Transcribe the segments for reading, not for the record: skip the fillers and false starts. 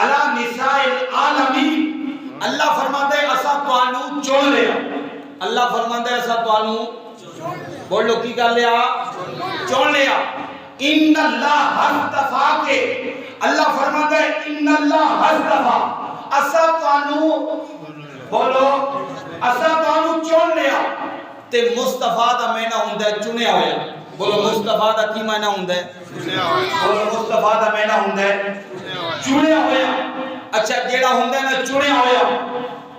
علی نساء العالمین، اللہ فرماتا ہے اسا توانو چون لیا، اللہ فرماتا ہے اسا توانو بولو کی کر لیا، چون لیا۔ ان اللہ اصطفا کے، اللہ فرماتا ہے ان اللہ اصطفا، اسا توانو بولو اسا توانو چون لیا۔ تے مصطفیٰ دا معنی ہوندا ہے چنیا ہویا، بولو مصطفیٰ دا کی معنی ہوندا ہے؟ بولو مصطفیٰ دا معنی ہوندا ہے چنیا ہویا۔ اچھا جیڑا ہوندا ہے نا چنیا ہویا،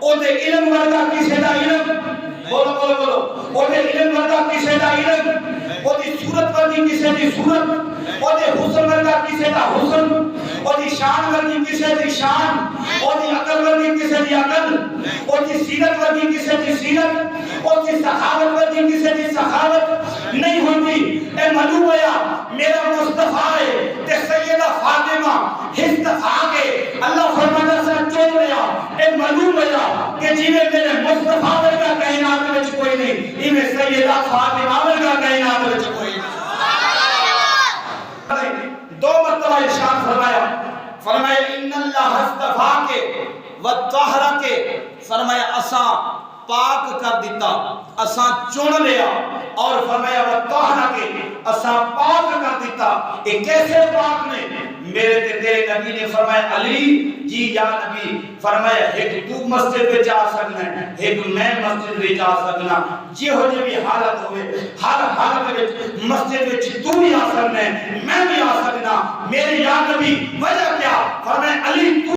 او دے علم ورگا کسے دا علم، بولو بولو بولو، او دے علم ورگا کسے دا علم، او دی صورت ورگی کسے دی صورت، او دے حسن ورگا کسے دا حسن، او دی شان ورگی کسے دی شان، او دی عقل ورگی کسے دی عقل، او دی سیرت ورگی کسے دی سیرت، او دی سخاوت ورگی کسے دی سخاوت نہیں ہوتی۔ اے معلوم ہویا میرا مصطفیٰ ہے تے سیدہ فاطمہ استفا کے اللہ فرماتا سا چون لیا۔ اے معلوم ہویا کہ جیوے میرے مصطفیٰ ورگا کائنات وچ کوئی نہیں، ایویں سیدہ فاطمہ ورگا کائنات وچ کوئی نہیں۔ دو مرتبہ ارشاد فرمایا، فرمایا ان اللہ اصطفا کے وطہرا کے، فرمایا اساں پاک کر دیتا، اساں چن لیا، اور فرمایا وطہرا کے اساں پاک کر دیتا۔ ایک کیسے پاک نے؟ میرے تے تیرے نبی نے فرمایا علی جی یا نبی، فرمایا ایک تو مسجد میں جا سکنا ہے، ایک میں مسجد میں جا سکنا، جی ہو جی بھی حالت ہوئے ہر حالت میں مسجد میں تو بھی آ سکنا ہے میں بھی آ سکنا۔ میرے یا نبی وجہ کیا؟ فرمایا علی